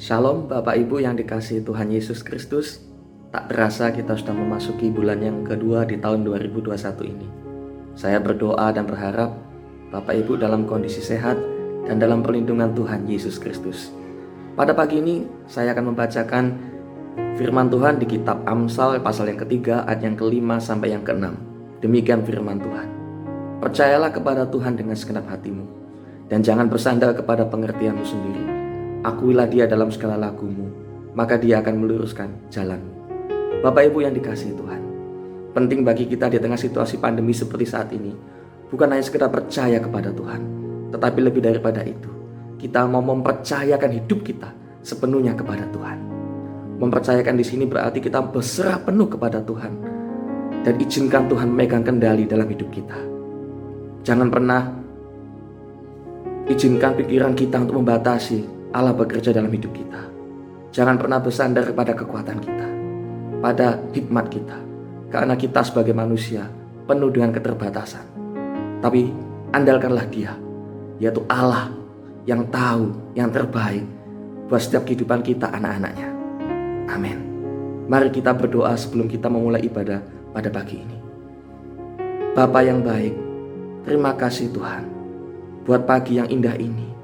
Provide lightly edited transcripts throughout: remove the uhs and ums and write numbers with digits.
Shalom Bapak Ibu yang dikasihi Tuhan Yesus Kristus. Tak terasa kita sudah memasuki bulan yang kedua di tahun 2021 ini. Saya berdoa dan berharap Bapak Ibu dalam kondisi sehat dan dalam perlindungan Tuhan Yesus Kristus. Pada pagi ini saya akan membacakan firman Tuhan di kitab Amsal pasal yang ketiga ayat yang kelima sampai yang keenam. Demikian firman Tuhan. Percayalah kepada Tuhan dengan segenap hatimu, dan jangan bersandar kepada pengertianmu sendiri. Akuilah Dia dalam segala lakumu, maka Dia akan meluruskan jalanmu. Bapak Ibu yang dikasihi Tuhan, penting bagi kita di tengah situasi pandemi seperti saat ini, bukan hanya sekedar percaya kepada Tuhan, tetapi lebih daripada itu, kita mau mempercayakan hidup kita sepenuhnya kepada Tuhan. Mempercayakan di sini berarti kita berserah penuh kepada Tuhan dan izinkan Tuhan memegang kendali dalam hidup kita. Jangan pernah izinkan pikiran kita untuk membatasi Allah bekerja dalam hidup kita. Jangan pernah bersandar kepada kekuatan kita, pada hikmat kita, karena kita sebagai manusia penuh dengan keterbatasan. Tapi andalkanlah Dia, yaitu Allah yang tahu yang terbaik buat setiap kehidupan kita anak-anaknya. Amin. Mari kita berdoa sebelum kita memulai ibadah pada pagi ini. Bapa yang baik, terima kasih Tuhan buat pagi yang indah ini.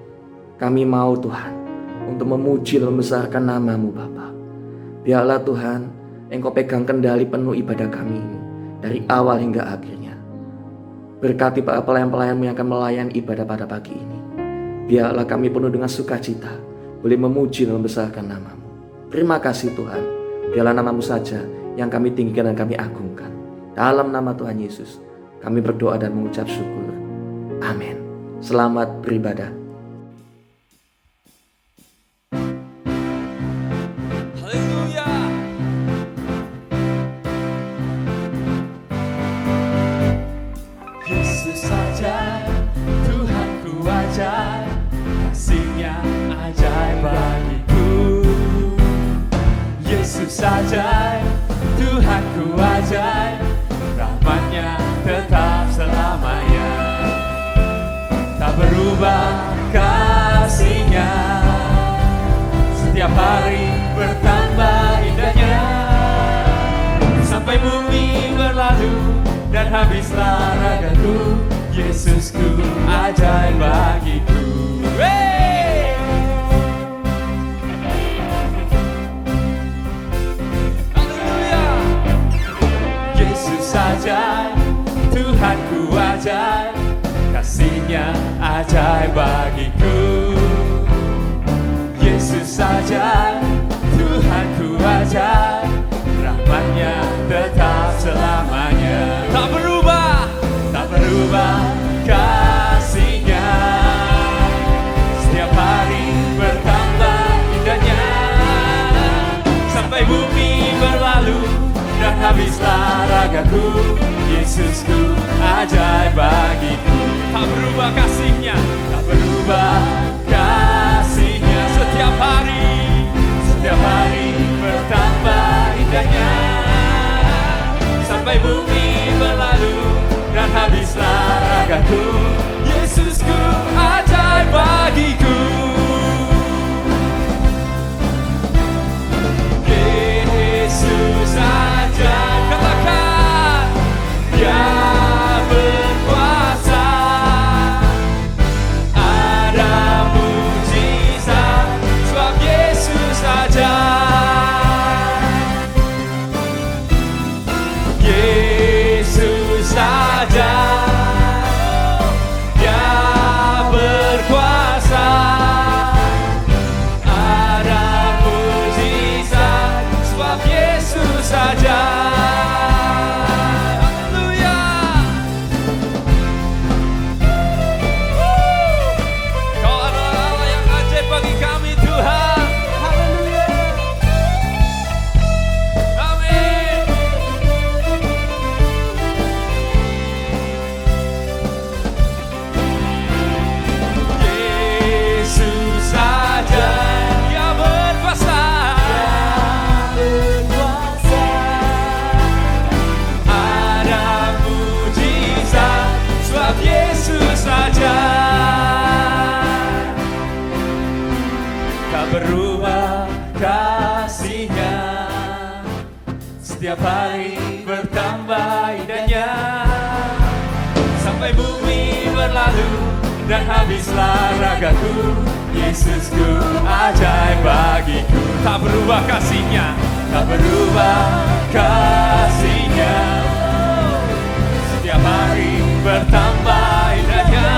Kami mau Tuhan untuk memuji dan membesarkan nama-Mu Bapa. Biarlah Tuhan Engkau pegang kendali penuh ibadah kami ini dari awal hingga akhirnya. Berkati para pelayan-pelayan-Mu yang akan melayani ibadah pada pagi ini. Biarlah kami penuh dengan sukacita boleh memuji dan membesarkan nama-Mu. Terima kasih Tuhan. Biarlah nama-Mu saja yang kami tinggikan dan kami agungkan. Dalam nama Tuhan Yesus kami berdoa dan mengucap syukur. Amin. Selamat beribadah. Ajaib, Tuhanku ajaib, rahmat-Nya tetap selamanya. Tak berubah kasih-Nya, setiap hari bertambah indahnya. Sampai bumi berlalu dan habislah ragaku, Yesusku ajaib bagiku. Ajaib, Tuhanku ajaib, kasih-Nya ajaib bagiku. Yesus ajaib, Tuhanku ajaib, rahmat-Nya tetap selamanya. Tak berubah kasih-Nya, setiap hari bertambah indahnya. Sampai bumi berlalu dan habislah ragaku, Yesusku ajaib bagiku. Tak berubah kasih-Nya, tak berubah kasih-Nya, setiap hari bertambah indahnya. Sampai bumi berlalu dan habislah ragaku, Yesusku ajaib bagiku. Yesus ajaib, katakan Dia berkuasa, ada mujizat sebab Yesus ajaib. Yesus ajaib, Dia berkuasa, ada mujizat sebab Yesus ajaib. setiap hari bertambah indahnya, sampai bumi berlalu dan habislah ragaku. Yesusku ajaib bagiku, tak berubah kasihnya, tak berubah kasihnya. Setiap hari bertambah indahnya,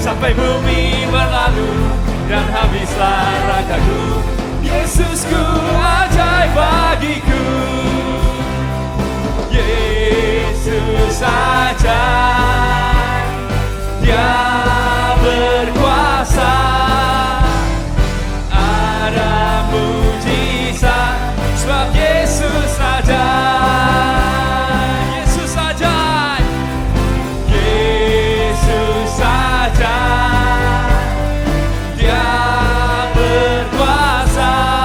sampai bumi berlalu dan habislah ragaku. Yesusku ajaib bagiku. Yesus ajaib, Dia berkuasa. Ada mujizat sebab Yesus ajaib. Yesus ajaib, Yesus ajaib, Dia berkuasa.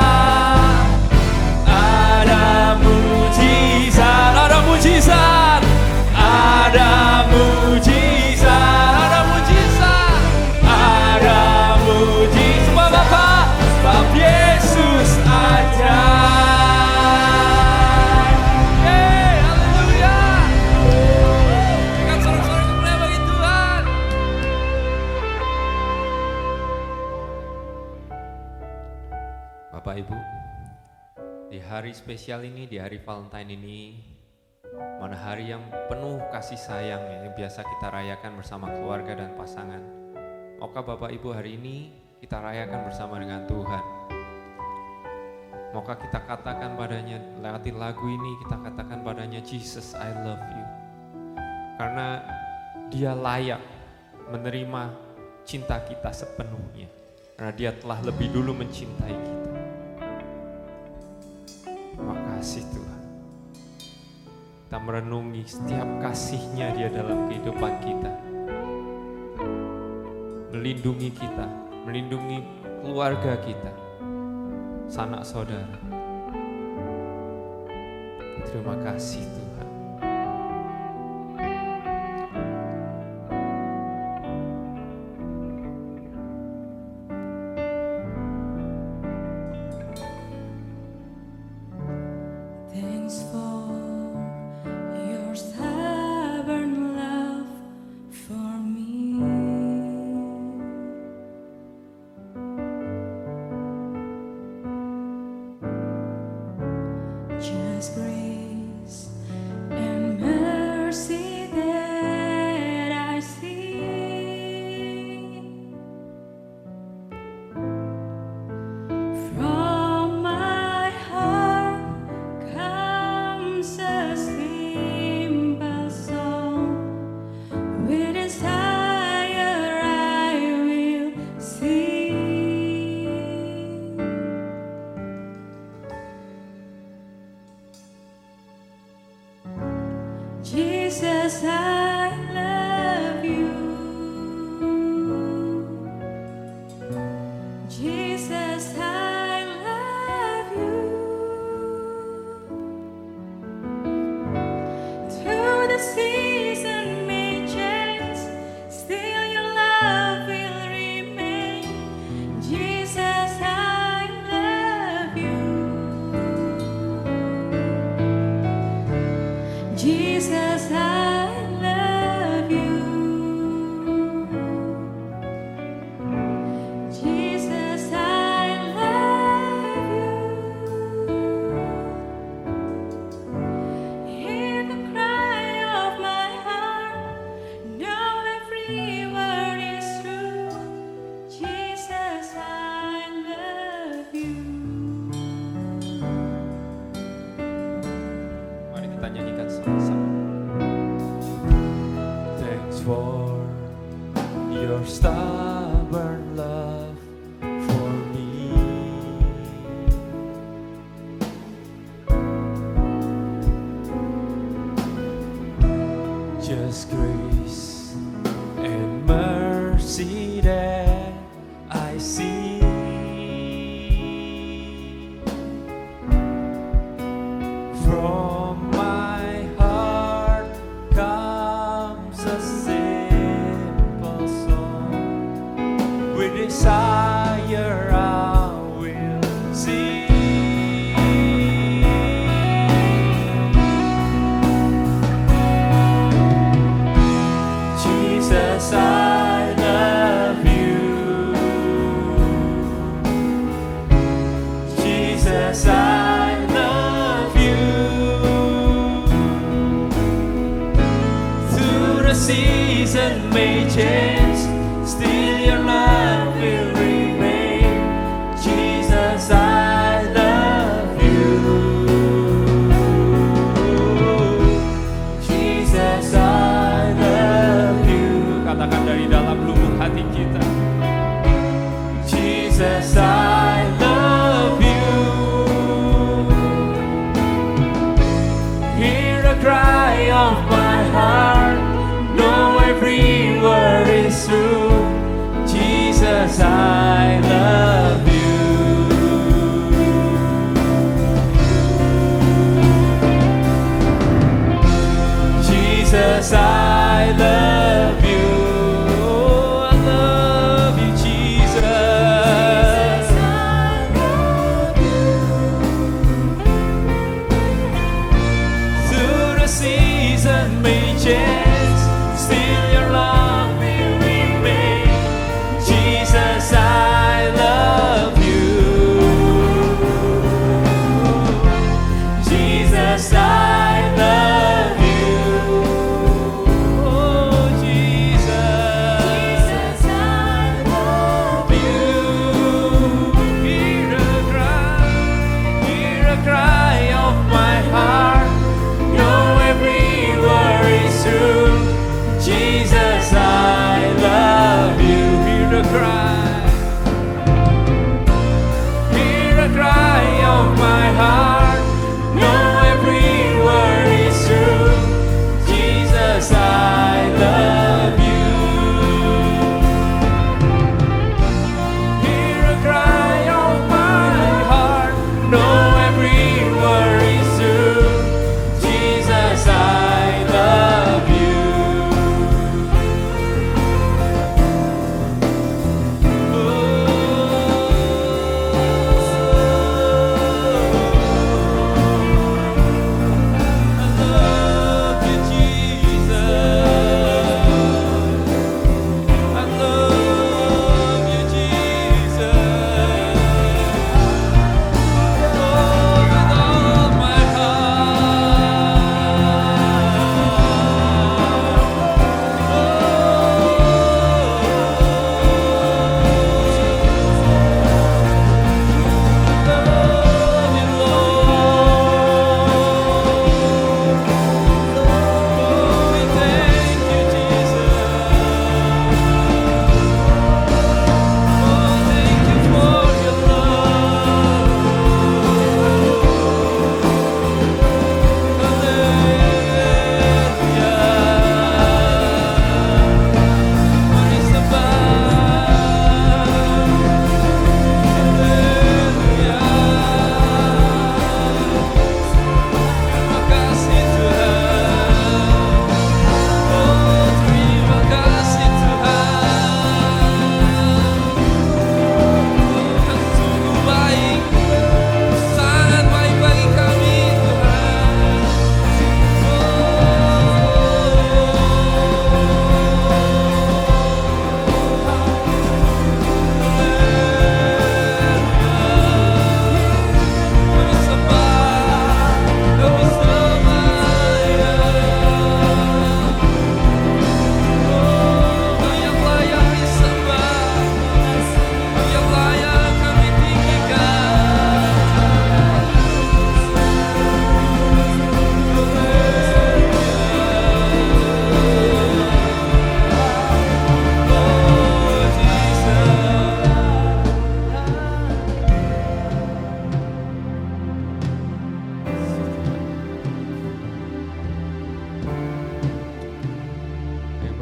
Ada mujizat, ada mujizat, ada mujizat, ada mujizat, ada mujizat. Sebab apa? Sebab Yesus ajaib. Haleluya. Berikan sorak-sorai kemuliaan bagi Tuhan. Bapak Ibu, di hari spesial ini, di hari Valentine ini, mana hari yang penuh kasih sayang yang biasa kita rayakan bersama keluarga dan pasangan. Maukah Bapak Ibu hari ini kita rayakan bersama dengan Tuhan? Maukah kita katakan padanya, lewati lagu ini kita katakan padanya, Jesus I love you. Karena Dia layak menerima cinta kita sepenuhnya. Karena Dia telah lebih dulu mencintai kita. Makasih Tuhan. Kita merenungi setiap kasih-Nya Dia dalam kehidupan kita. Melindungi kita, melindungi keluarga kita, sanak saudara. Terima kasih Tuhan. Thanks for your stubborn love for me. Just grace and mercy that I see from my heart comes a simple song. With desire I will sing. Jesus, I love you. Jesus, I love you. Through the season may change, still your love will remain. Jesus, I love you. Jesus, I love you. Jesus, I love you. Hear the cry of my heart. Know every word is true. Jesus, I love you. Mari kita nyanyikan sama-sama. Thanks for your stubborn love for me. Just grace and mercy that I see. From my heart comes a simple song. With desire I will sing. season may change, still your love will remain. Jesus, I love you. Jesus, I love you. Katakan dari dalam lubuk hati kita. Jesus, I love you. Hear the cry of my heart. Know every word is true. Jesus, I love you. Jesus, I love you. I love you, Jesus. Through the season may change, still your love will remain. Jesus, I love you. Jesus, I love you. Oh, Jesus, I love you. Hear a cry of my heart. Know every word is true. Jesus, I love you. Hear the cry. Hear a cry of my heart. Know every word is true. Jesus, I love you. Hear a cry of my heart. Know every word is true. Jesus, I love you.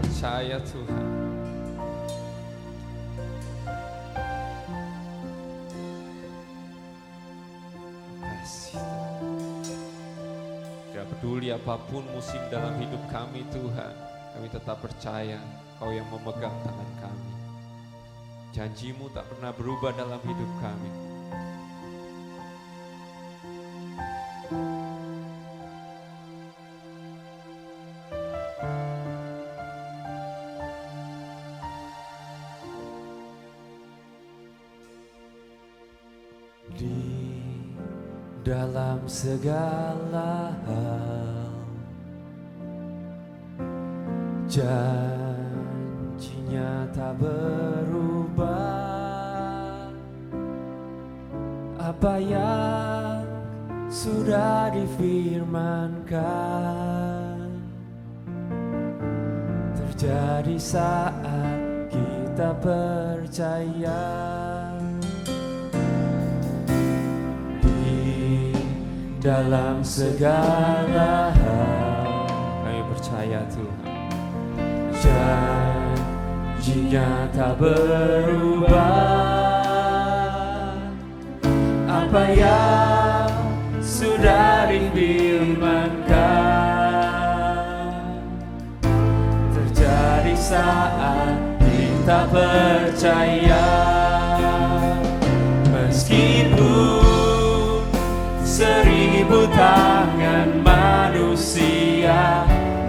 Percaya Tuhan. Kasih Tuhan. Tidak peduli apapun musim dalam hidup kami Tuhan, kami tetap percaya Kau yang memegang tangan kami. Janji-Mu tak pernah berubah dalam hidup kami. Di dalam segala hal, janji janjinya tak berubah. Apa yang sudah difirmankan terjadi saat kita percaya. Di dalam segala hal kami percaya Tuhan, janjinya tak berubah. Apa yang sudah difirmankan terjadi saat kita percaya. Meskipun 1000 tangan manusia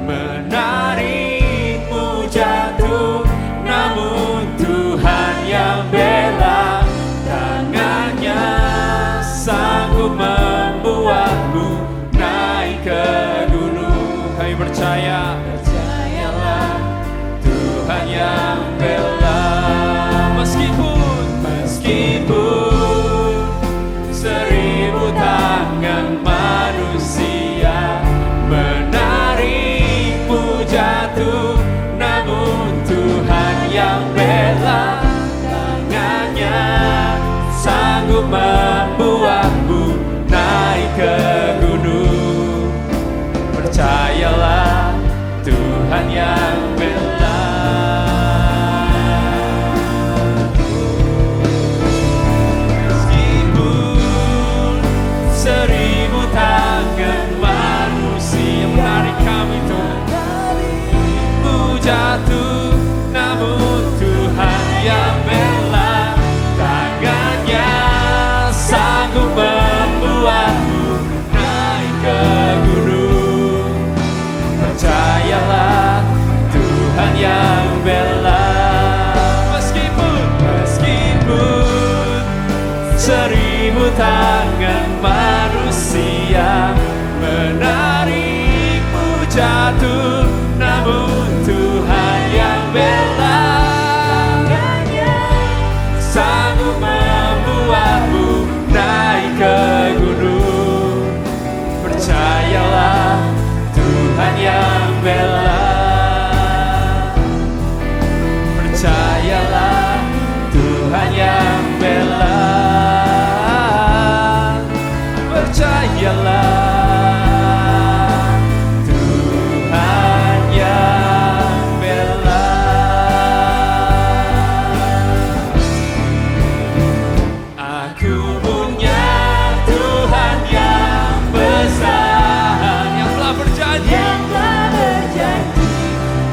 menarikmu jatuh, namun Tuhan yang bela. Tangannya sanggup membuatmu naik ke gunung. Kami percaya, percayalah Tuhan yang bela. Meskipun 1000 tangan manusia menarikmu jatuh, namun Tuhan yang bela. Tangannya sanggup membuatmu naik ke gunung. Percayalah Tuhan yang bela. Meskipun 1000 tangan manusia menarik kami Tuhan, jatuh, namun Tuhan yang bela. Tangannya sanggup membuatmu naik ke gunung. Percayalah Tuhan yang bela. Meskipun 1000 tangan manusia menarikmu jatuh, namun Tuhan yang bela. Tangannya sanggup membuatmu naik ke gunung. Percayalah Tuhan yang bela. Percayalah Tuhan yang bela. Percayalah Tuhan yang bela. Aku punya Tuhan yang besar, yang telah berjanji,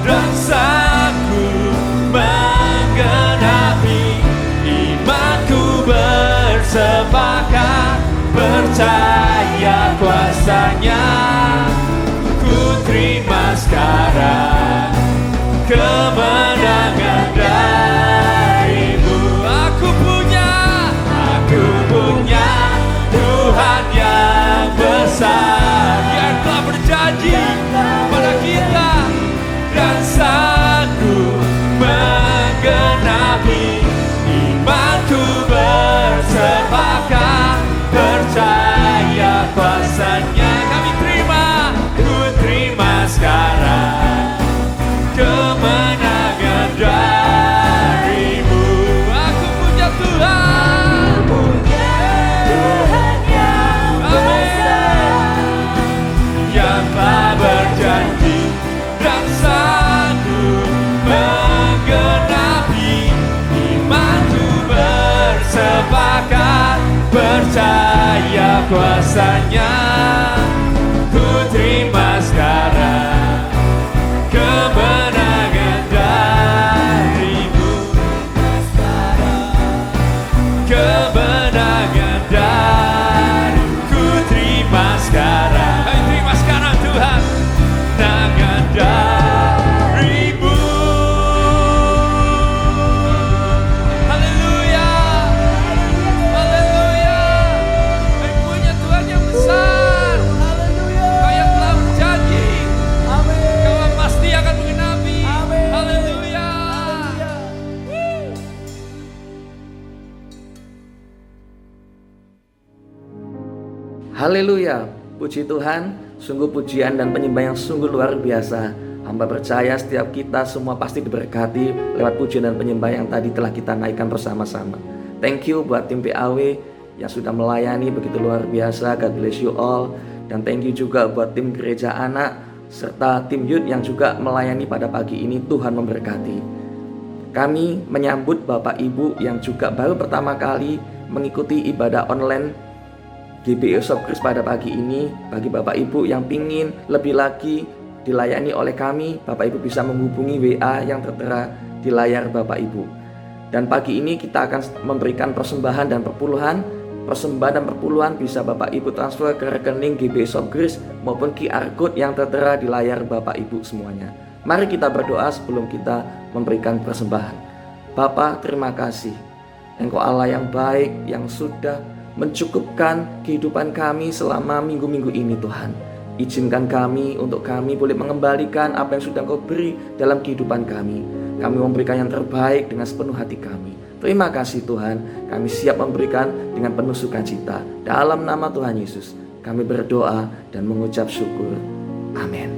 dan sanggup menggenapi. Imanku bersepakat percaya kuasanya. Ku terima sekarang kemenangan darimu. Aku punya Tuhan yang besar, yang telah berjanji pada kita dan sanggup menggenapi. Imanku bersepakat percaya kuasanya. Kami terima, ku terima sekarang kemenangan darimu. Aku punya Tuhan, yang besar, yang telah berjanji dan sanggup menggenapi. Imanku bersepakat percaya kuasanya. Ku terima sekarang kemenangan darimu. Kemenangan darimu. Ku terima sekarang. Kami terima sekarang Tuhan kemenangan darimu. Haleluya, haleluya. Kami punya Tuhan yang besar. Haleluya, puji Tuhan, sungguh pujian dan penyembahan yang sungguh luar biasa. Hamba percaya setiap kita semua pasti diberkati lewat pujian dan penyembahan yang tadi telah kita naikkan bersama-sama. Thank you buat tim PAW yang sudah melayani begitu luar biasa. God bless you all. Dan thank you juga buat tim gereja anak serta tim youth yang juga melayani pada pagi ini. Tuhan memberkati. Kami menyambut Bapak Ibu yang juga baru pertama kali mengikuti ibadah online GBI Shop Grace pada pagi ini. Bagi Bapak Ibu yang pingin lebih lagi dilayani oleh kami, Bapak Ibu bisa menghubungi WA yang tertera di layar Bapak Ibu. Dan pagi ini kita akan memberikan persembahan dan perpuluhan. Persembahan dan perpuluhan bisa Bapak Ibu transfer ke rekening GBI Shop Grace maupun QR Code yang tertera di layar Bapak Ibu semuanya. Mari kita berdoa sebelum kita memberikan persembahan. Bapa, terima kasih. Engkau Allah yang baik, yang sudah mencukupkan kehidupan kami selama minggu-minggu ini Tuhan. Izinkan kami untuk kami boleh mengembalikan apa yang sudah Engkau beri dalam kehidupan kami. Kami memberikan yang terbaik dengan sepenuh hati kami. Terima kasih Tuhan, kami siap memberikan dengan penuh sukacita. Dalam nama Tuhan Yesus, kami berdoa dan mengucap syukur. Amin.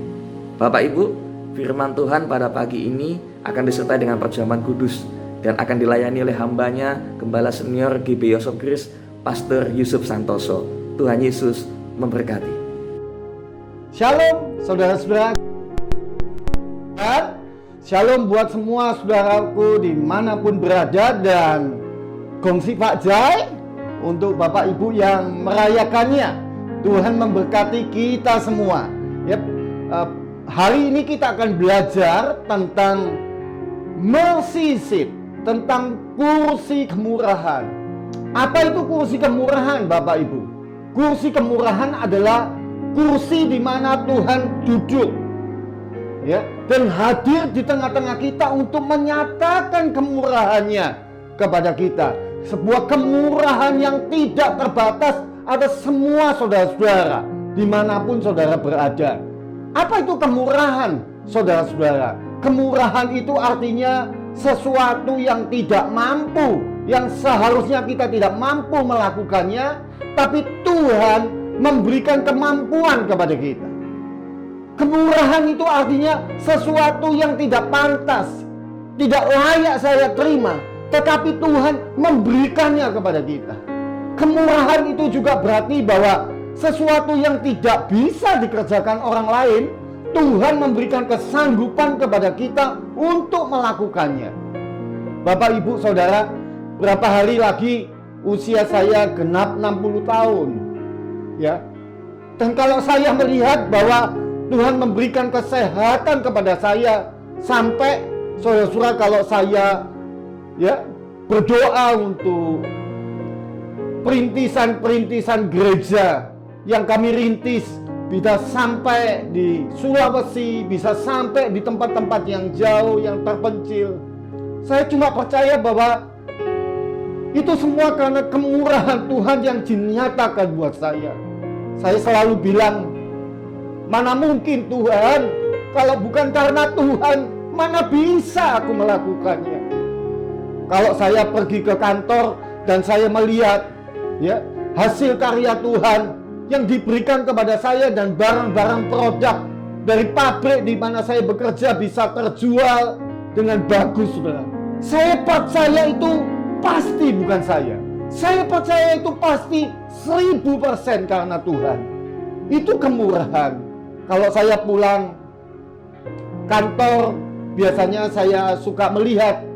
Bapak Ibu, firman Tuhan pada pagi ini akan disertai dengan perjamuan kudus dan akan dilayani oleh hambanya, Gembala Senior GBI Shop Grace, Pastor Yusuf Santoso. Tuhan Yesus memberkati. Shalom saudara-saudara. Shalom buat semua saudaraku dimanapun berada. Dan gongsi Pak Jai untuk Bapak Ibu yang merayakannya. Tuhan memberkati kita semua. Hari ini kita akan belajar tentang mercy seat, tentang kursi kemurahan. Apa itu kursi kemurahan Bapak Ibu? Kursi kemurahan adalah kursi di mana Tuhan duduk, ya, dan hadir di tengah-tengah kita untuk menyatakan kemurahannya kepada kita. Sebuah kemurahan yang tidak terbatas atas semua saudara-saudara dimanapun saudara berada. Apa itu kemurahan saudara-saudara? Kemurahan itu artinya sesuatu yang tidak mampu, yang seharusnya kita tidak mampu melakukannya, tapi Tuhan memberikan kemampuan kepada kita. Kemurahan itu artinya sesuatu yang tidak pantas, tidak layak saya terima, tetapi Tuhan memberikannya kepada kita. Kemurahan itu juga berarti bahwa sesuatu yang tidak bisa dikerjakan orang lain, Tuhan memberikan kesanggupan kepada kita untuk melakukannya. Bapak Ibu Saudara, berapa hari lagi usia saya genap 60 tahun. Ya. Dan kalau saya melihat bahwa Tuhan memberikan kesehatan kepada saya, sampai saudara-saudara kalau saya berdoa untuk perintisan gereja yang kami rintis, bisa sampai di Sulawesi, bisa sampai di tempat-tempat yang jauh, yang terpencil. Saya cuma percaya bahwa itu semua karena kemurahan Tuhan yang dinyatakan buat saya. Saya selalu bilang, mana mungkin Tuhan, kalau bukan karena Tuhan, mana bisa aku melakukannya. Kalau saya pergi ke kantor dan saya melihat hasil karya Tuhan yang diberikan kepada saya dan barang-barang produk dari pabrik di mana saya bekerja bisa terjual dengan bagus, saudara. Saya percaya itu pasti bukan saya. Saya percaya itu pasti 1000% karena Tuhan. Itu kemurahan. Kalau saya pulang kantor, biasanya saya suka melihat,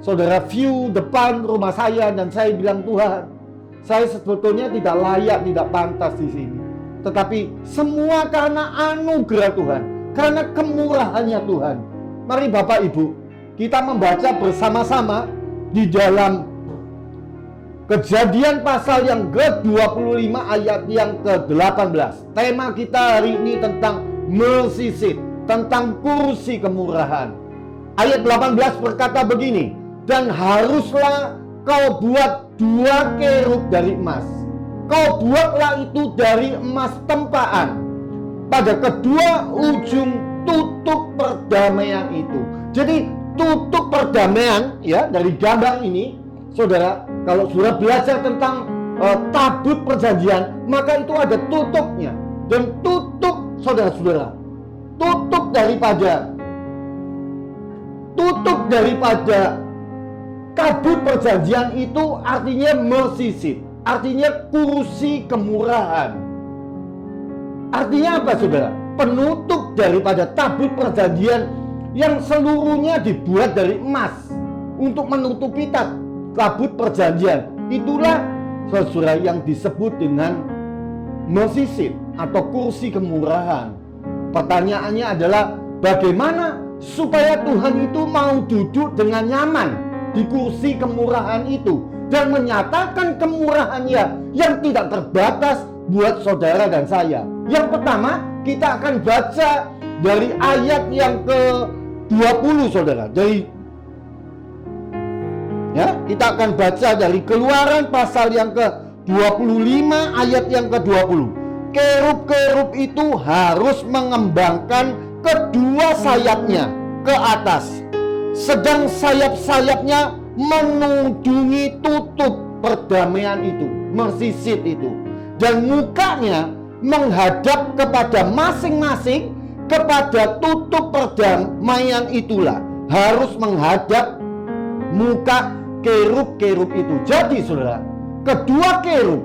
saudara, view depan rumah saya, dan saya bilang, Tuhan, saya sebetulnya tidak layak, tidak pantas di sini. Tetapi semua karena anugerah Tuhan, karena kemurahannya Tuhan. Mari Bapak Ibu, kita membaca bersama-sama di dalam Kejadian pasal yang ke-25 ayat yang ke-18. Tema kita hari ini tentang mercy seat, tentang kursi kemurahan. Ayat 18 berkata begini, dan haruslah kau buat 2 kerub dari emas. Kau buatlah itu dari emas tempaan pada kedua ujung tutup perdamaian itu. Jadi tutup perdamaian dari gambar ini, saudara, kalau sudah belajar tentang tabut perjanjian, maka itu ada tutupnya. Dan tutup, saudara-saudara, tutup daripada tabut perjanjian itu artinya mercy seat, artinya kursi kemurahan. Artinya apa, saudara? Penutup daripada tabut perjanjian yang seluruhnya dibuat dari emas untuk menutupi tabut perjanjian. Itulah, saudara, yang disebut dengan mercy seat atau kursi kemurahan. Pertanyaannya adalah bagaimana supaya Tuhan itu mau duduk dengan nyaman di kursi kemurahan itu dan menyatakan kemurahannya yang tidak terbatas buat saudara dan saya. Yang pertama, kita akan baca dari ayat yang ke-20, saudara. Kita akan baca dari Keluaran pasal yang ke-25 ayat yang ke-20. Kerub-kerub itu harus mengembangkan kedua sayapnya ke atas, sedang sayap-sayapnya menunjungi tutup perdamaian itu, mercy seat itu, dan mukanya menghadap kepada masing-masing kepada tutup perdamaian itulah, harus menghadap muka kerub-kerub itu. Jadi, saudara, kedua kerub,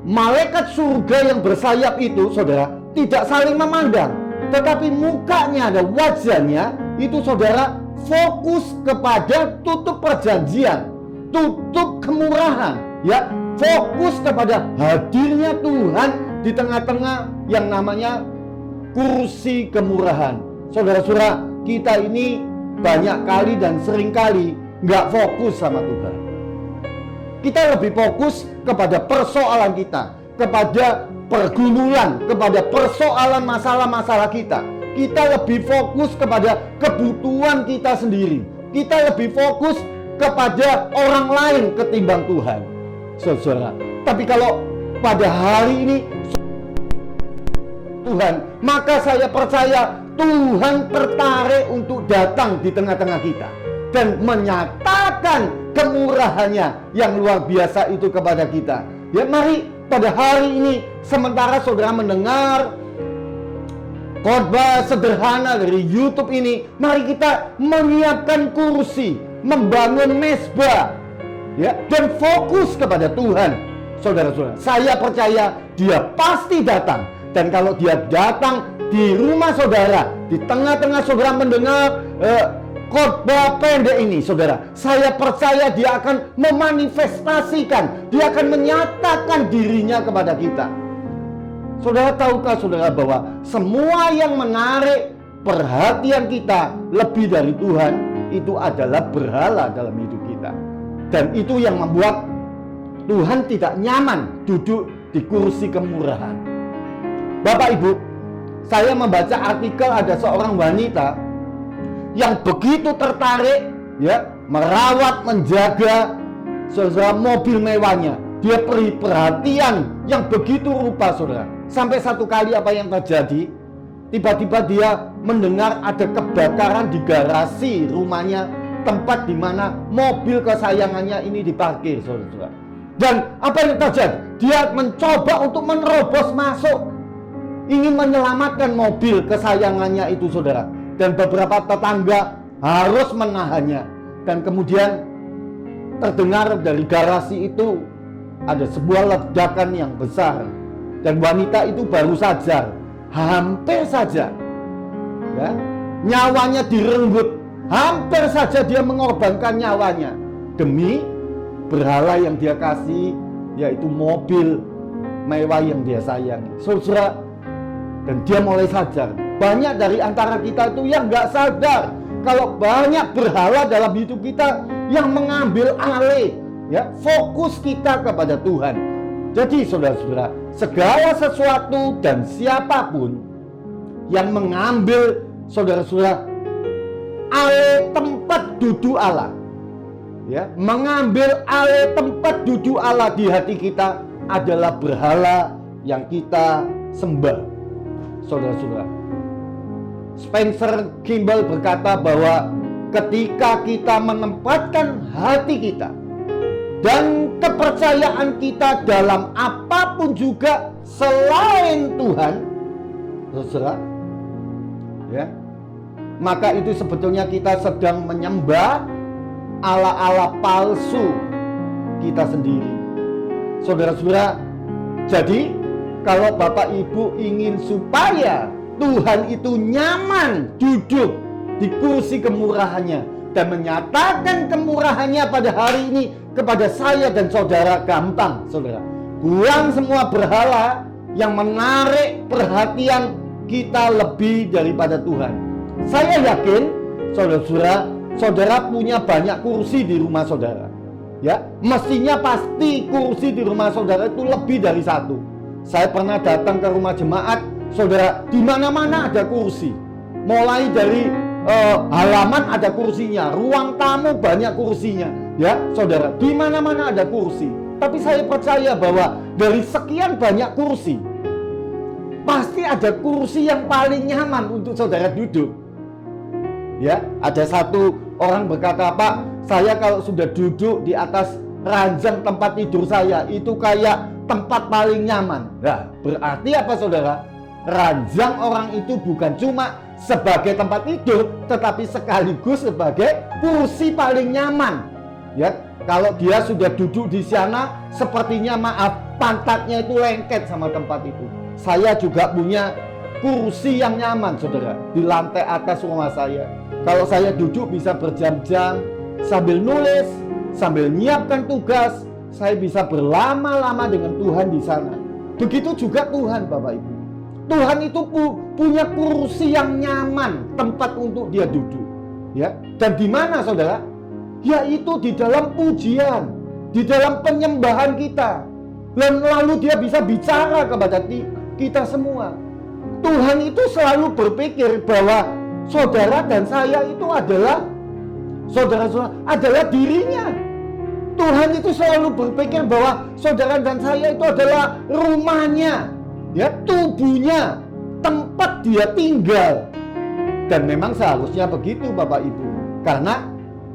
malaikat surga yang bersayap itu, saudara, tidak saling memandang, tetapi mukanya ada wajahnya itu, saudara, fokus kepada tutup perjanjian, tutup kemurahan, ya, fokus kepada hadirnya Tuhan di tengah-tengah yang namanya kursi kemurahan. Saudara-saudara, kita ini banyak kali dan sering kali nggak fokus sama Tuhan. Kita lebih fokus kepada persoalan kita, kepada pergumulan, kepada persoalan masalah-masalah kita. Kita lebih fokus kepada kebutuhan kita sendiri. Kita lebih fokus kepada orang lain ketimbang Tuhan, saudara. Tapi kalau pada hari ini Tuhan, maka saya percaya Tuhan tertarik untuk datang di tengah-tengah kita dan menyatakan kemurahannya yang luar biasa itu kepada kita. Ya, mari pada hari ini, sementara saudara mendengar khotbah sederhana dari YouTube ini, mari kita menyiapkan kursi, membangun mezbah, ya, dan fokus kepada Tuhan. Saudara-saudara, saya percaya Dia pasti datang. Dan kalau Dia datang di rumah saudara, di tengah-tengah saudara mendengar khotbah pendek ini, saudara, saya percaya Dia akan memanifestasikan, Dia akan menyatakan dirinya kepada kita. Saudara, tahukah saudara bahwa semua yang menarik perhatian kita lebih dari Tuhan itu adalah berhala dalam hidup kita. Dan itu yang membuat Tuhan tidak nyaman duduk di kursi kemurahan. Bapak Ibu, saya membaca artikel ada seorang wanita yang begitu tertarik, ya, merawat, menjaga saudara mobil mewahnya. Dia beri perhatian yang begitu rupa, saudara. Sampai satu kali apa yang terjadi? Tiba-tiba dia mendengar ada kebakaran di garasi rumahnya, tempat di mana mobil kesayangannya ini diparkir, saudara. Dan apa yang terjadi? Dia mencoba untuk menerobos masuk, ingin menyelamatkan mobil kesayangannya itu, saudara. Dan beberapa tetangga harus menahannya. Dan kemudian terdengar dari garasi itu ada sebuah ledakan yang besar. Dan wanita itu baru saja, hampir saja, ya, nyawanya direnggut. Hampir saja dia mengorbankan nyawanya demi berhala yang dia kasih, yaitu mobil mewah yang dia sayangi, saudara. Dan dia mulai sadar. Banyak dari antara kita itu yang nggak sadar kalau banyak berhala dalam hidup kita yang mengambil alih, ya, fokus kita kepada Tuhan. Jadi saudara-saudara, segala sesuatu dan siapapun yang mengambil, saudara-saudara, alih tempat duduk Allah, ya, mengambil alih tempat duduk Allah di hati kita adalah berhala yang kita sembah, saudara-saudara. Spencer Kimball berkata bahwa ketika kita menempatkan hati kita dan kepercayaan kita dalam apapun juga selain Tuhan, saudara, ya, maka itu sebetulnya kita sedang menyembah ala-ala palsu kita sendiri. Saudara-saudara, jadi kalau Bapak Ibu ingin supaya Tuhan itu nyaman duduk di kursi kemurahannya dan menyatakan kemurahannya pada hari ini kepada saya dan saudara, gampang, saudara. Buang semua berhala yang menarik perhatian kita lebih daripada Tuhan. Saya yakin, saudara-saudara, saudara punya banyak kursi di rumah saudara. Ya, mestinya pasti kursi di rumah saudara itu lebih dari satu. Saya pernah datang ke rumah jemaat, saudara, di mana-mana ada kursi. Mulai dari halaman ada kursinya, ruang tamu banyak kursinya, ya, saudara, di mana-mana ada kursi. Tapi saya percaya bahwa dari sekian banyak kursi, pasti ada kursi yang paling nyaman untuk saudara duduk. Ya, ada satu orang berkata, "Pak, saya kalau sudah duduk di atas ranjang tempat tidur saya, itu kayak tempat paling nyaman." Nah, berarti apa, saudara? Ranjang orang itu bukan cuma sebagai tempat tidur, tetapi sekaligus sebagai kursi paling nyaman. Ya, kalau dia sudah duduk di sana, sepertinya pantatnya itu lengket sama tempat itu. Saya juga punya kursi yang nyaman, saudara, di lantai atas rumah saya. Kalau saya duduk bisa berjam-jam sambil nulis, sambil nyiapkan tugas, saya bisa berlama-lama dengan Tuhan di sana. Begitu juga Tuhan, Bapak Ibu. Tuhan itu punya kursi yang nyaman, tempat untuk dia duduk. Ya, dan di mana, saudara? Yaitu di dalam pujian, di dalam penyembahan kita. Dan lalu dia bisa bicara kepada kita semua. Tuhan itu selalu berpikir bahwa saudara dan saya itu adalah saudara-saudara, adalah dirinya. Tuhan itu selalu berpikir bahwa saudara dan saya itu adalah rumahnya, ya, tubuhnya, tempat dia tinggal. Dan memang seharusnya begitu, Bapak Ibu, karena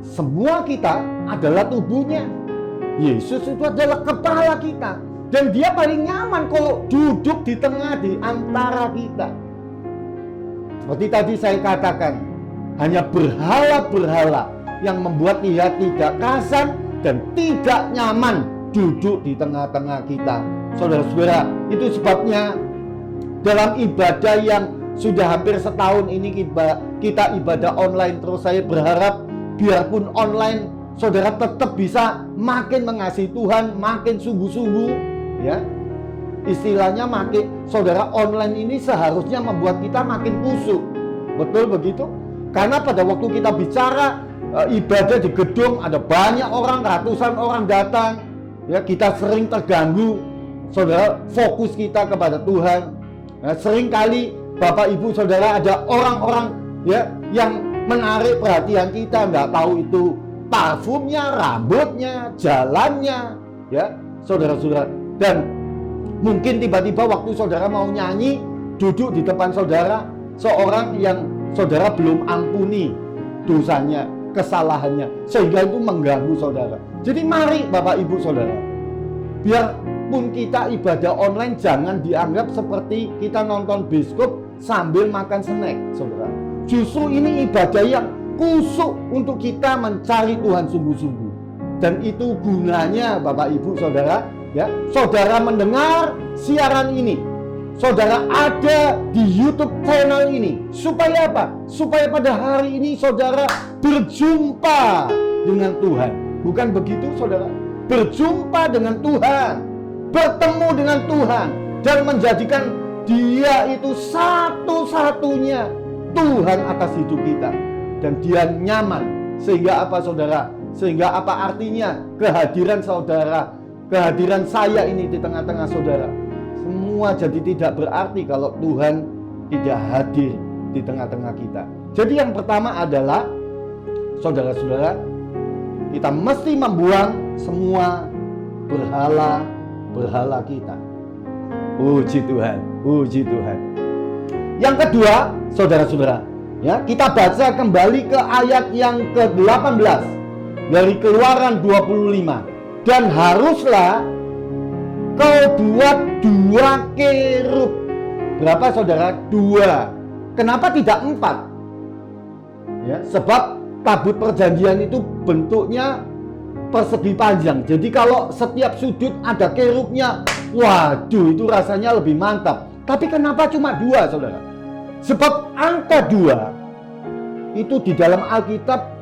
semua kita adalah tubuhnya. Yesus itu adalah kepala kita, dan dia paling nyaman kalau duduk di tengah, di antara kita. Seperti tadi saya katakan, hanya berhala-berhala yang membuat dia tidak kasar dan tidak nyaman duduk di tengah-tengah kita. Saudara-saudara, itu sebabnya dalam ibadah yang sudah hampir setahun ini kita ibadah online terus, saya berharap biarpun online, saudara tetap bisa makin mengasihi Tuhan, makin sungguh-sungguh, ya. Istilahnya makin, saudara, online ini seharusnya membuat kita makin kusuk. Betul begitu? Karena pada waktu kita bicara ibadah di gedung, ada banyak orang, ratusan orang datang, ya, kita sering terganggu, saudara, fokus kita kepada Tuhan. Sering kali Bapak Ibu Saudara ada orang-orang, ya, yang menarik perhatian kita, nggak tahu itu parfumnya, rambutnya, jalannya, ya, saudara-saudara. Dan mungkin tiba-tiba waktu saudara mau nyanyi, duduk di depan saudara seorang yang saudara belum ampuni dosanya, kesalahannya, sehingga itu mengganggu saudara. Jadi mari Bapak Ibu Saudara, biarpun kita ibadah online, jangan dianggap seperti kita nonton bioskop sambil makan snack, saudara. Justru ini ibadah yang kusuk untuk kita mencari Tuhan sungguh-sungguh. Dan itu gunanya, Bapak Ibu Saudara, ya, saudara mendengar siaran ini, saudara ada di YouTube channel ini, supaya apa? Supaya pada hari ini saudara berjumpa dengan Tuhan. Bukan begitu, saudara? Berjumpa dengan Tuhan, bertemu dengan Tuhan, dan menjadikan Dia itu satu-satunya Tuhan atas hidup kita. Dan Dia nyaman. Sehingga apa, saudara? Sehingga apa artinya kehadiran saudara, kehadiran saya ini di tengah-tengah saudara? Semua jadi tidak berarti kalau Tuhan tidak hadir di tengah-tengah kita. Jadi yang pertama adalah, saudara-saudara, kita mesti membuang semua berhala-berhala kita. Puji Tuhan, puji Tuhan. Yang kedua, saudara-saudara, ya, kita baca kembali ke ayat yang ke-18 dari Keluaran 25. Dan haruslah kau buat 2 kerub. Berapa saudara? 2. Kenapa tidak 4? Ya, sebab tabut perjanjian itu bentuknya persegi panjang. Jadi kalau setiap sudut ada kerubnya, waduh, itu rasanya lebih mantap. Tapi kenapa cuma 2 saudara? Sebab angka 2 itu di dalam Alkitab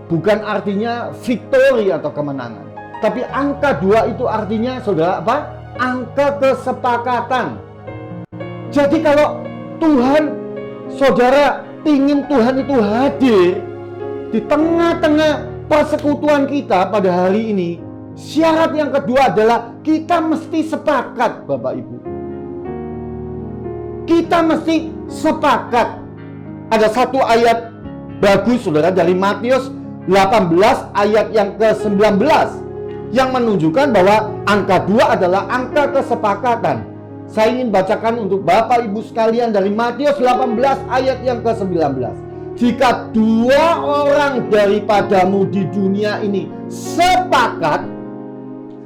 bukan artinya victory atau kemenangan. Tapi angka 2 itu artinya saudara apa? Angka kesepakatan. Jadi kalau Tuhan, saudara ingin Tuhan itu hadir di tengah-tengah persekutuan kita pada hari ini, syarat yang kedua adalah kita mesti sepakat, Bapak Ibu. Kita mesti sepakat. Ada satu ayat bagus saudara dari Matius 18 ayat yang ke-19 yang menunjukkan bahwa angka 2 adalah angka kesepakatan. Saya ingin bacakan untuk Bapak Ibu sekalian dari Matius 18 ayat yang ke-19. Jika 2 orang daripadamu di dunia ini sepakat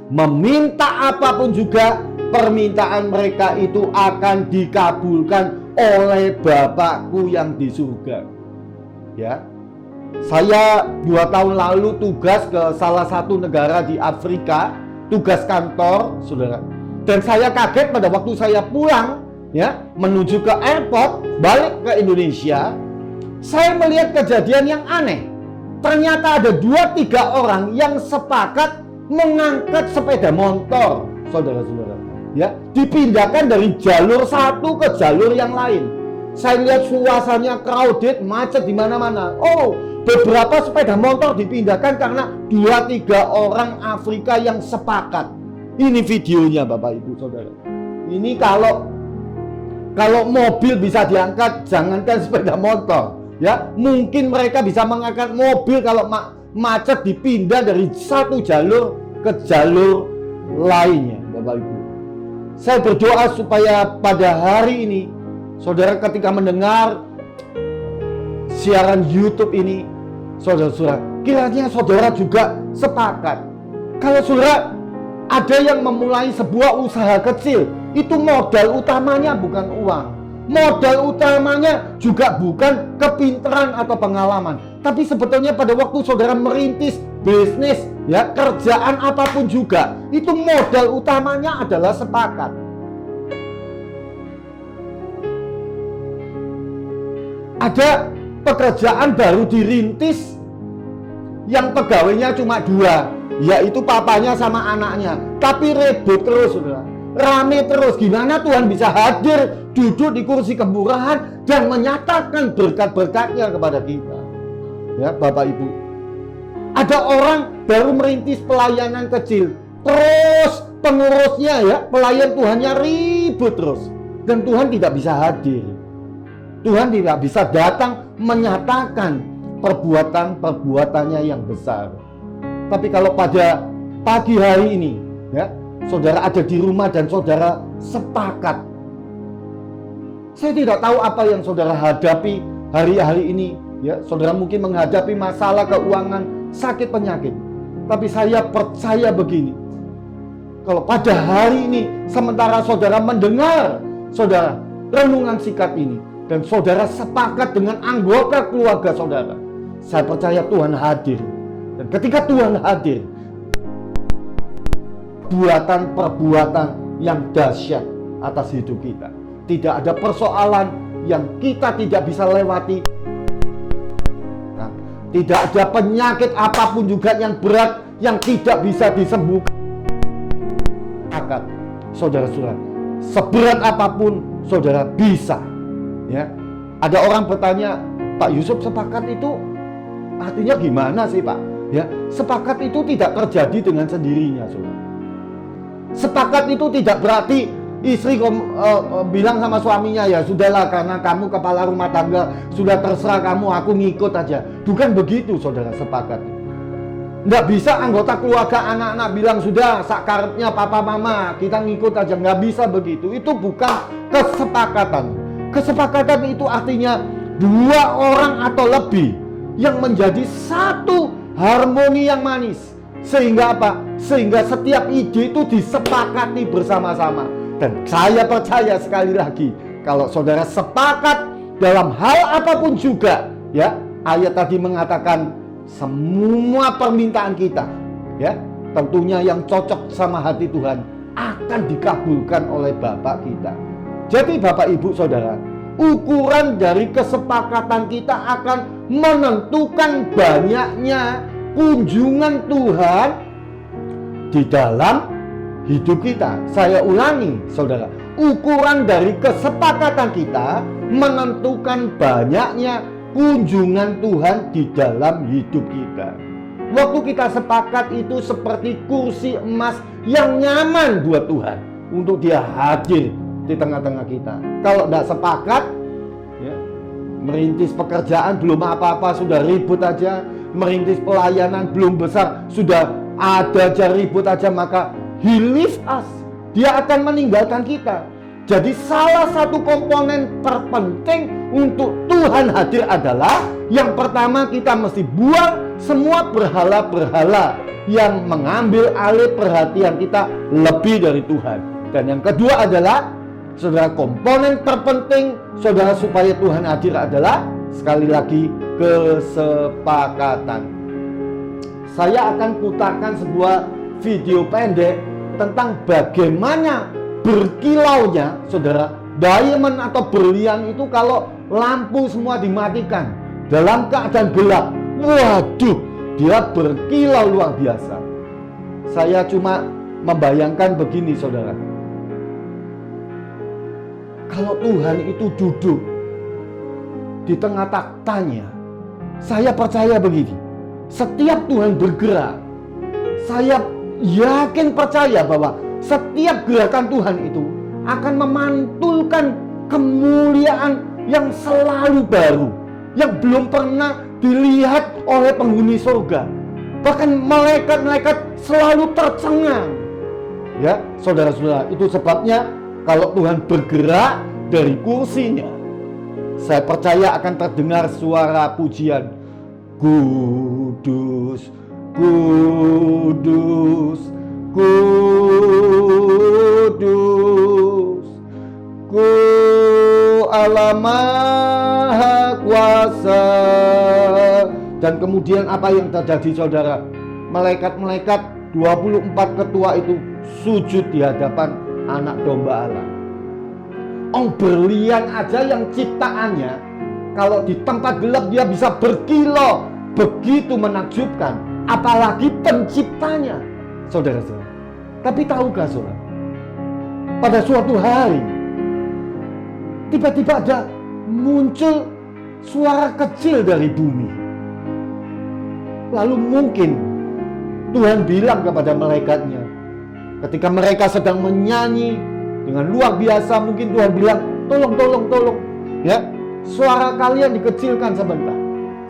meminta apapun juga, permintaan mereka itu akan dikabulkan oleh Bapakku yang di surga. Ya, saya 2 tahun lalu tugas ke salah satu negara di Afrika, tugas kantor, saudara. Dan saya kaget pada waktu saya pulang, ya, menuju ke airport, balik ke Indonesia, saya melihat kejadian yang aneh. Ternyata ada 2-3 orang yang sepakat mengangkat sepeda motor, saudara-saudara. Ya, dipindahkan dari jalur satu ke jalur yang lain. Saya lihat suasananya crowded, macet di mana-mana. Oh, beberapa sepeda motor dipindahkan karena 2-3 orang Afrika yang sepakat. Ini videonya Bapak Ibu Saudara. Ini kalau mobil bisa diangkat, jangankan sepeda motor, ya. Mungkin mereka bisa mengangkat mobil kalau macet dipindah dari satu jalur ke jalur lainnya, Bapak Ibu. Saya berdoa supaya pada hari ini saudara ketika mendengar siaran YouTube ini, saudara-saudara, kiranya saudara juga sepakat. Kalau saudara ada yang memulai sebuah usaha kecil, itu modal utamanya bukan uang. Modal utamanya juga bukan kepintaran atau pengalaman. Tapi sebetulnya pada waktu saudara merintis bisnis, ya, kerjaan apapun juga, itu modal utamanya adalah sepakat. Ada pekerjaan baru dirintis yang pegawainya cuma 2, yaitu papanya sama anaknya, tapi ribut terus saudara, rame terus. Gimana Tuhan bisa hadir, duduk di kursi kemurahan dan menyatakan berkat-berkatnya kepada kita, ya Bapak Ibu. Ada orang baru merintis pelayanan kecil, terus pengurusnya, ya, pelayan Tuhannya ribut terus, dan Tuhan tidak bisa hadir. Tuhan tidak bisa datang menyatakan perbuatan-perbuatannya yang besar. Tapi kalau pada pagi hari ini, ya, saudara ada di rumah dan saudara sepakat. Saya tidak tahu apa yang saudara hadapi hari-hari ini, ya. Saudara mungkin menghadapi masalah keuangan, sakit penyakit. Tapi saya percaya begini. Kalau pada hari ini sementara saudara mendengar saudara renungan singkat ini dan saudara sepakat dengan anggota keluarga saudara, saya percaya Tuhan hadir. Dan ketika Tuhan hadir, perbuatan-perbuatan yang dahsyat atas hidup kita. Tidak ada persoalan yang kita tidak bisa lewati. Nah, tidak ada penyakit apapun juga yang berat yang tidak bisa disembuhkan. Saudara-saudara, seberat apapun saudara bisa. Ya, ada orang bertanya, Pak Yusuf, sepakat itu artinya gimana sih Pak? Ya, sepakat itu tidak terjadi dengan sendirinya, saudara. Sepakat itu tidak berarti istri bilang sama suaminya, ya sudahlah karena kamu kepala rumah tangga, sudah terserah kamu, aku ngikut aja. Bukan begitu saudara sepakat. Nggak bisa anggota keluarga anak-anak bilang sudah sakarepnya papa mama kita ngikut aja. Nggak bisa begitu. Itu bukan kesepakatan. Kesepakatan itu artinya 2 orang atau lebih yang menjadi satu harmoni yang manis, Sehingga apa? Sehingga setiap ide itu disepakati bersama-sama. Dan saya percaya sekali lagi, kalau saudara sepakat dalam hal apapun juga, ya, ayat tadi mengatakan semua permintaan kita, ya, tentunya yang cocok sama hati Tuhan akan dikabulkan oleh Bapa kita. Jadi Bapak Ibu Saudara, ukuran dari kesepakatan kita akan menentukan banyaknya kunjungan Tuhan di dalam hidup kita. Saya ulangi saudara, ukuran dari kesepakatan kita menentukan banyaknya kunjungan Tuhan di dalam hidup kita. Waktu kita sepakat itu seperti kursi emas yang nyaman buat Tuhan untuk Dia hadir di tengah-tengah kita. Kalau tidak sepakat, ya, merintis pekerjaan belum apa-apa sudah ribut aja, merintis pelayanan belum besar sudah ada aja ribut aja, maka He leaves us. Dia akan meninggalkan kita. Jadi salah satu komponen terpenting untuk Tuhan hadir adalah yang pertama, kita mesti buang semua berhala-berhala yang mengambil alih perhatian kita lebih dari Tuhan. Dan yang kedua adalah, saudara, komponen terpenting saudara supaya Tuhan hadir adalah sekali lagi kesepakatan. Saya akan putarkan sebuah video pendek tentang bagaimana berkilaunya, saudara, diamond atau berlian itu kalau lampu semua dimatikan dalam keadaan gelap. Waduh, dia berkilau luar biasa. Saya cuma membayangkan begini, saudara. Kalau Tuhan itu duduk di tengah taktanya, saya percaya begini. Setiap Tuhan bergerak, saya yakin percaya bahwa setiap gerakan Tuhan itu akan memantulkan kemuliaan yang selalu baru, yang belum pernah dilihat oleh penghuni surga. Bahkan malaikat-malaikat selalu tercengang. Ya, saudara-saudara, itu sebabnya kalau Tuhan bergerak dari kursinya, saya percaya akan terdengar suara pujian, Kudus, Kudus, Kudus, Allah Maha Kuasa. Dan kemudian apa yang terjadi, saudara? Malaikat-malaikat 24 ketua itu sujud di hadapan anak domba Allah. Berlian aja yang ciptaannya, kalau di tempat gelap dia bisa berkilau, begitu menakjubkan, apalagi penciptanya, saudara-saudara. Tapi tahukah saudara, pada suatu hari tiba-tiba ada muncul suara kecil dari bumi. Lalu mungkin Tuhan bilang kepada malaikatnya, ketika mereka sedang menyanyi dengan luar biasa, mungkin Tuhan bilang, tolong, ya, suara kalian dikecilkan sebentar,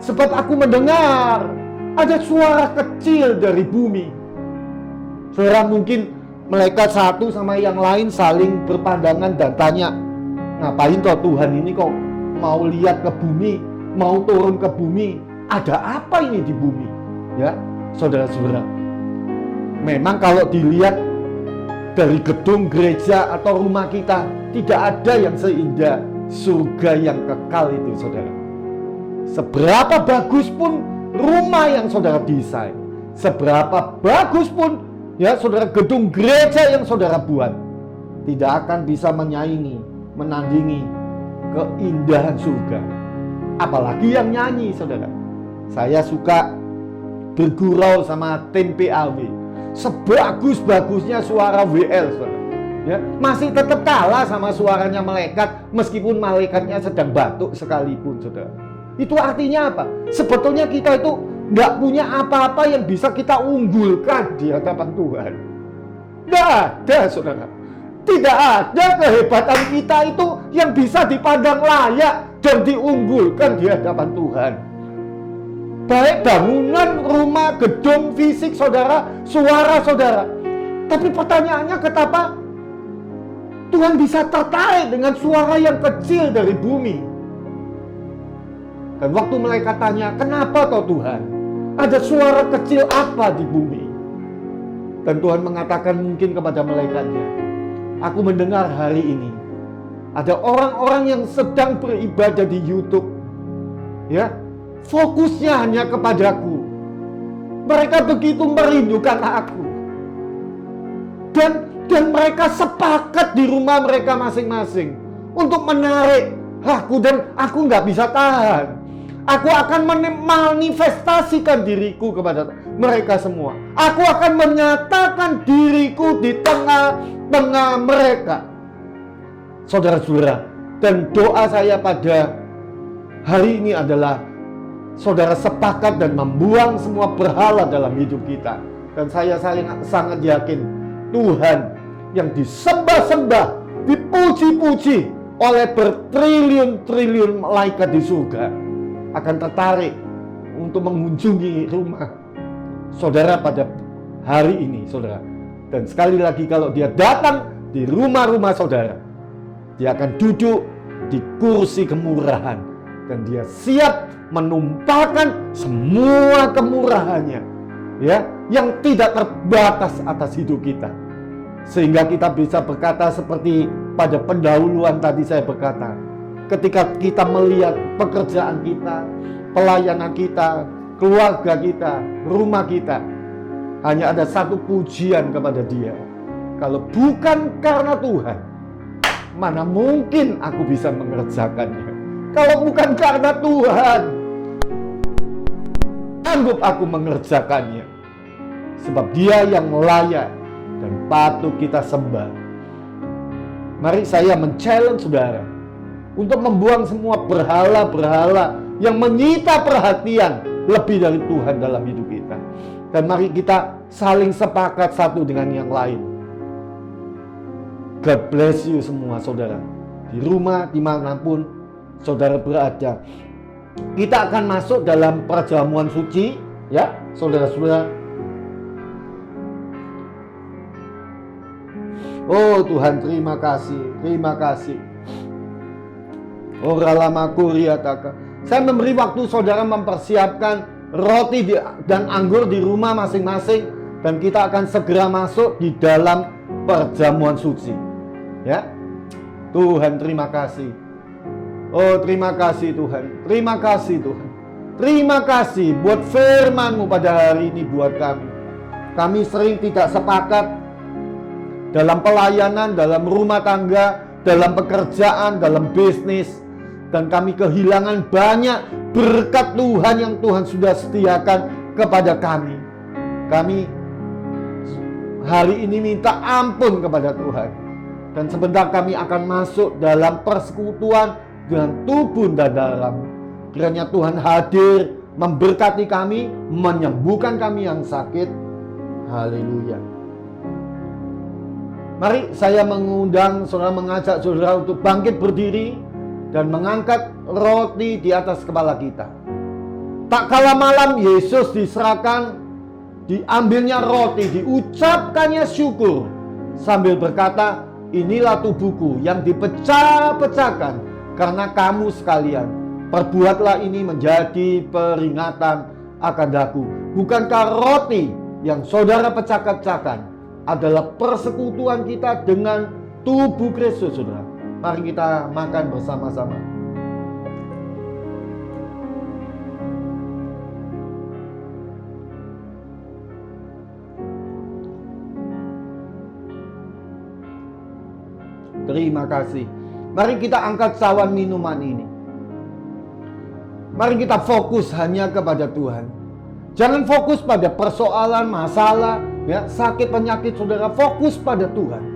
sebab aku mendengar ada suara kecil dari bumi. Saudara, mungkin malaikat satu sama yang lain saling berpandangan dan tanya, ngapain toh Tuhan ini kok mau lihat ke bumi, mau turun ke bumi, ada apa ini di bumi? Ya, saudara-saudara, memang kalau dilihat dari gedung gereja atau rumah kita, tidak ada yang seindah surga yang kekal itu, saudara. Seberapa bagus pun rumah yang saudara desain, seberapa bagus pun, ya saudara, gedung gereja yang saudara buat, tidak akan bisa menyaingi, menandingi keindahan surga. Apalagi yang nyanyi, saudara. Saya suka bergurau sama tim PAW. Sebagus-bagusnya suara WL, saudara, ya, masih tetap kalah sama suaranya malaikat, meskipun malaikatnya sedang batuk sekalipun, saudara. Itu artinya apa? Sebetulnya kita itu nggak punya apa-apa yang bisa kita unggulkan di hadapan Tuhan. Nggak ada, saudara. Tidak ada kehebatan kita itu yang bisa dipandang layak dan diunggulkan di hadapan Tuhan. Baik bangunan, rumah, gedung, fisik saudara, suara saudara. Tapi pertanyaannya, kenapa Tuhan bisa tertarik dengan suara yang kecil dari bumi? Dan waktu malaikat tanya, kenapa toh Tuhan? Ada suara kecil apa di bumi? Dan Tuhan mengatakan mungkin kepada malaikatnya, aku mendengar hari ini ada orang-orang yang sedang beribadah di YouTube, ya, fokusnya hanya kepadaku. Mereka begitu merindukan aku, dan mereka sepakat di rumah mereka masing-masing untuk menarik aku, dan aku nggak bisa tahan. Aku akan manifestasikan diriku kepada mereka semua. Aku akan menyatakan diriku di tengah-tengah mereka. Saudara-saudara, dan doa saya pada hari ini adalah saudara sepakat dan membuang semua berhala dalam hidup kita. Dan saya sangat yakin Tuhan yang disembah-sembah, dipuji-puji oleh bertriliun-triliun malaikat di surga akan tertarik untuk mengunjungi rumah saudara pada hari ini, saudara. Dan sekali lagi, kalau dia datang di rumah-rumah saudara, dia akan duduk di kursi kemurahan dan dia siap menumpahkan semua kemurahannya, ya, yang tidak terbatas atas hidup kita, sehingga kita bisa berkata seperti pada pendahuluan tadi saya berkata, ketika kita melihat pekerjaan kita, pelayanan kita, keluarga kita, rumah kita, hanya ada satu pujian kepada Dia. Kalau bukan karena Tuhan, mana mungkin aku bisa mengerjakannya? Kalau bukan karena Tuhan, sanggup aku mengerjakannya. Sebab Dia yang layak dan patut kita sembah. Mari saya men-challenge saudara untuk membuang semua berhala-berhala yang menyita perhatian lebih dari Tuhan dalam hidup kita. Dan mari kita saling sepakat satu dengan yang lain. God bless you semua saudara. Di rumah, dimanapun saudara berada. Kita akan masuk dalam perjamuan suci, ya saudara-saudara. Oh Tuhan, terima kasih, terima kasih. Saya memberi waktu saudara mempersiapkan roti dan anggur di rumah masing-masing, dan kita akan segera masuk di dalam perjamuan suci. Ya, Tuhan terima kasih. Oh terima kasih Tuhan, terima kasih Tuhan. Terima kasih buat firman-Mu pada hari ini buat kami. Kami sering tidak sepakat dalam pelayanan, dalam rumah tangga, dalam pekerjaan, dalam bisnis. Dan kami kehilangan banyak berkat Tuhan yang Tuhan sudah sediakan kepada kami. Kami hari ini minta ampun kepada Tuhan. Dan sebentar kami akan masuk dalam persekutuan dengan tubuh dan darah. Kiranya Tuhan hadir, memberkati kami, menyembuhkan kami yang sakit. Haleluya. Mari saya mengundang saudara, mengajak saudara untuk bangkit berdiri dan mengangkat roti di atas kepala kita. Tak kala malam Yesus diserahkan, diambilnya roti, diucapkannya syukur sambil berkata, inilah tubuhku yang dipecah-pecahkan karena kamu sekalian. Perbuatlah ini menjadi peringatan akan daku. Bukankah roti yang saudara pecah-pecahkan adalah persekutuan kita dengan tubuh Kristus, saudara? Mari kita makan bersama-sama. Terima kasih. Mari kita angkat cawan minuman ini. Mari kita fokus hanya kepada Tuhan. Jangan fokus pada persoalan, masalah, ya, sakit, penyakit saudara. Fokus pada Tuhan.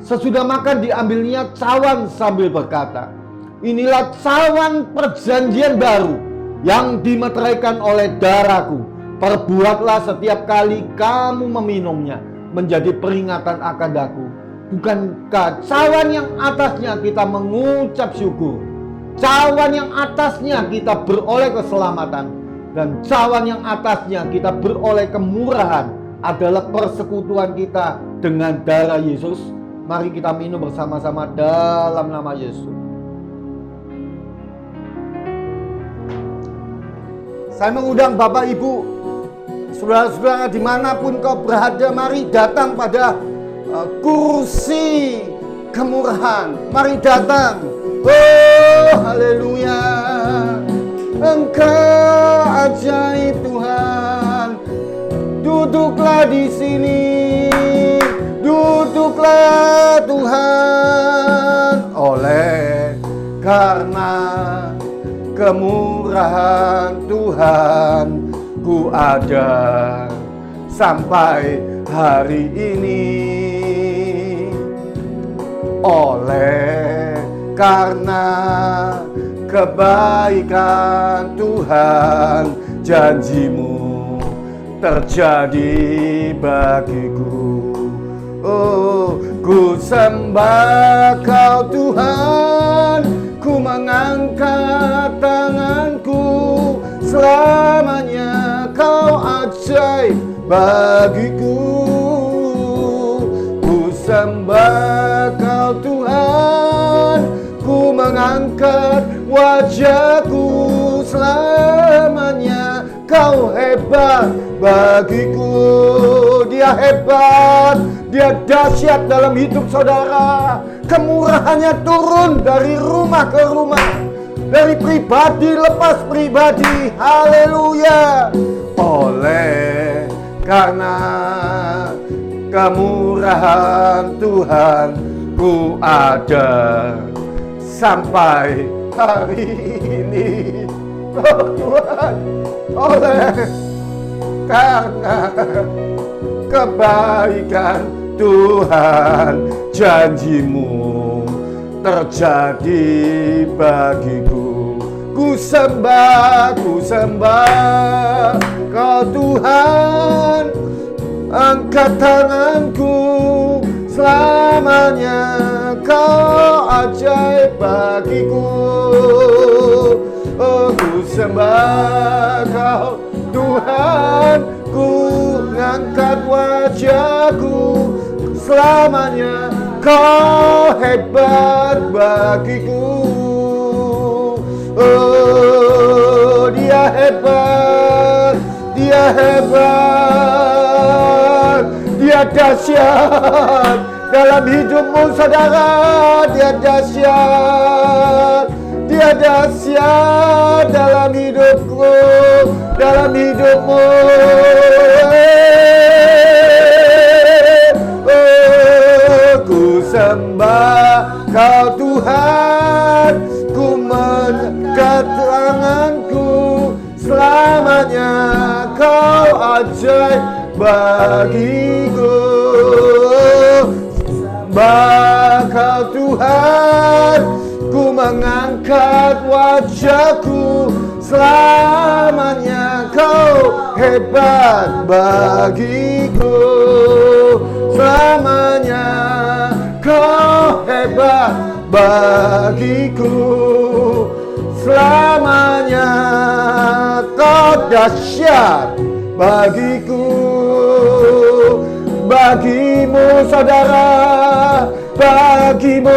Sesudah makan diambilnya cawan sambil berkata, inilah cawan perjanjian baru yang dimeteraikan oleh darahku. Perbuatlah setiap kali kamu meminumnya menjadi peringatan akan daku. Bukankah cawan yang atasnya kita mengucap syukur, cawan yang atasnya kita beroleh keselamatan, dan cawan yang atasnya kita beroleh kemurahan adalah persekutuan kita dengan darah Yesus. Mari kita minum bersama-sama dalam nama Yesus. Saya mengundang Bapak Ibu Saudara-saudara dimanapun kau berada, mari datang pada kursi kemurahan. Mari datang. Oh, haleluya. Engkau ajaib Tuhan. Duduklah di sini. Duduklah Tuhan. Oleh karena kemurahan Tuhan, ku ada sampai hari ini. Oleh karena kebaikan Tuhan, janjimu terjadi bagiku. Oh, ku sembah kau Tuhan, ku mengangkat tanganku, selamanya kau ajaib bagiku. Ku sembah kau Tuhan, ku mengangkat wajahku, selamanya kau hebat bagiku. Dia hebat, dia dahsyat dalam hidup saudara. Kemurahannya turun dari rumah ke rumah, dari pribadi lepas pribadi. Haleluya. Oleh karena kemurahan Tuhan, ku ada sampai hari ini. Oh Tuhan, oleh karena kebaikan Tuhan, janjimu terjadi bagiku. Ku sembah kau Tuhan, angkat tanganku, selamanya kau ajaib bagiku. Oh, ku sembah kau Tuhan, ku ngangkat wajahku, selamanya kau hebat bagiku. Oh, dia hebat, dia hebat, dia dahsyat dalam hidupmu saudara. Dia dahsyat, dia dahsyat dalam hidupku, dalam hidupmu. Oh, ku sembah kau Tuhan, ku mengangkat tanganku, selamanya kau ajaib bagiku. Sembah kau Tuhan, ku mengangkat wajahku, selamanya kau hebat bagiku. Selamanya kau hebat bagiku. Selamanya kau dahsyat bagiku. Bagimu saudara, bagimu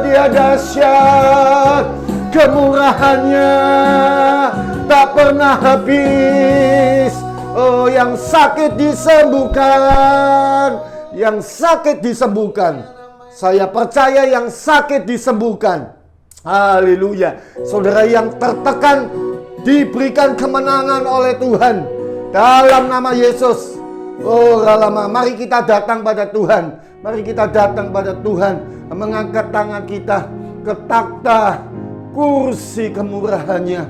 dia dahsyat. Kemurahannya tak pernah habis. Oh, yang sakit disembuhkan, yang sakit disembuhkan. Saya percaya yang sakit disembuhkan. Haleluya. Saudara yang tertekan diberikan kemenangan oleh Tuhan dalam nama Yesus. Oh, lama, mari kita datang pada Tuhan. Mari kita datang pada Tuhan, mengangkat tangan kita ke takhta kursi kemurahannya.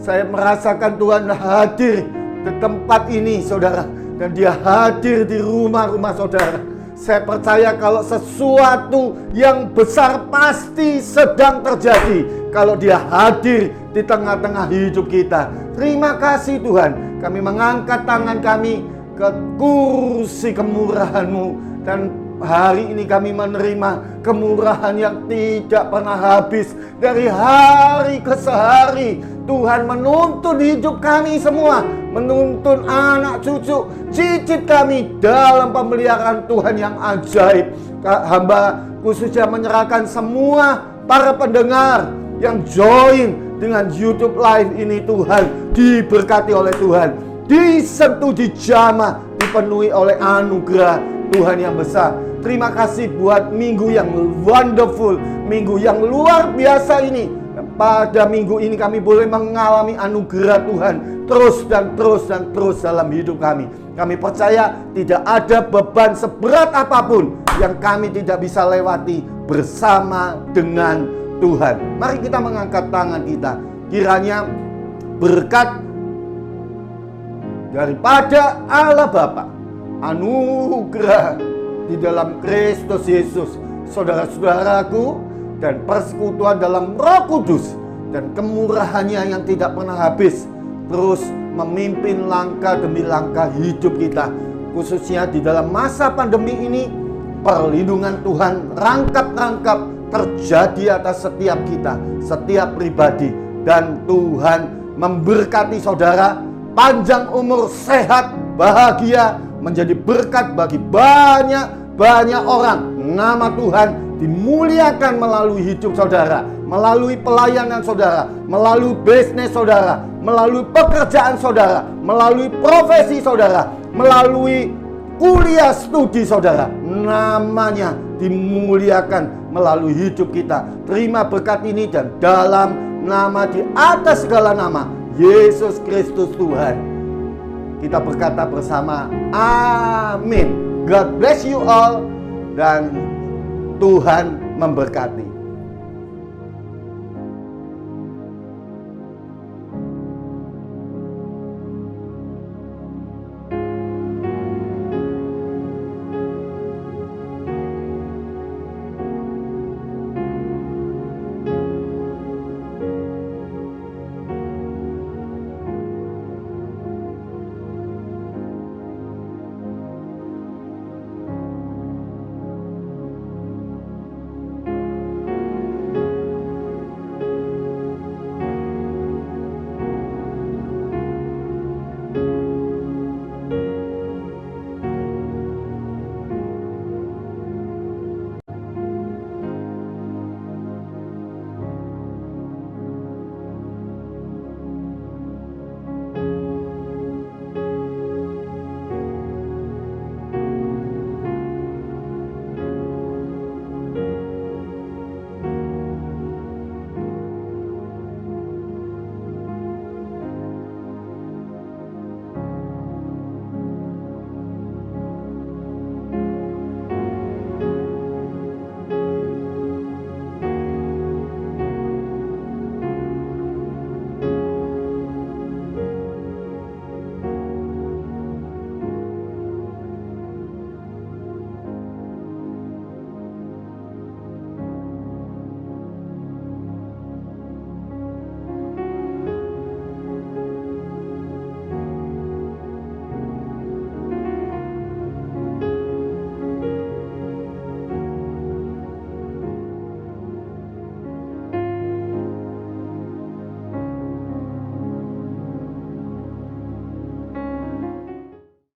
Saya merasakan Tuhan hadir di tempat ini saudara, dan dia hadir di rumah-rumah saudara. Saya percaya kalau sesuatu yang besar pasti sedang terjadi kalau dia hadir di tengah-tengah hidup kita. Terima kasih Tuhan, kami mengangkat tangan kami ke kursi kemurahan-Mu, dan hari ini kami menerima kemurahan yang tidak pernah habis. Dari hari ke hari Tuhan menuntun hidup kami semua, menuntun anak cucu cicit kami dalam pemeliharaan Tuhan yang ajaib. Hamba khususnya menyerahkan semua para pendengar yang join dengan YouTube Live ini, Tuhan diberkati oleh Tuhan. disentuh, dijamah, dipenuhi oleh anugerah Tuhan yang besar. Terima kasih buat minggu yang wonderful, minggu yang luar biasa ini. Pada minggu ini kami boleh mengalami anugerah Tuhan terus dan terus dan terus dalam hidup kami. Kami percaya tidak ada beban seberat apapun yang kami tidak bisa lewati bersama dengan Tuhan. Mari kita mengangkat tangan kita. Kiranya berkat daripada Allah Bapa, anugerah di dalam Kristus Yesus, saudara-saudaraku, dan persekutuan dalam Roh Kudus dan kemurahannya yang tidak pernah habis terus memimpin langkah demi langkah hidup kita, khususnya di dalam masa pandemi ini. Perlindungan Tuhan rangkap-rangkap terjadi atas setiap kita, setiap pribadi, dan Tuhan memberkati saudara panjang umur, sehat, bahagia, menjadi berkat bagi banyak orang. Nama Tuhan dimuliakan melalui hidup saudara, melalui pelayanan saudara, melalui bisnis saudara, melalui pekerjaan saudara, melalui profesi saudara, melalui kuliah studi saudara. Namanya dimuliakan melalui hidup kita. Terima berkat ini dan dalam nama di atas segala nama, Yesus Kristus Tuhan, kita berkata bersama, amin. God bless you all, dan Tuhan memberkati.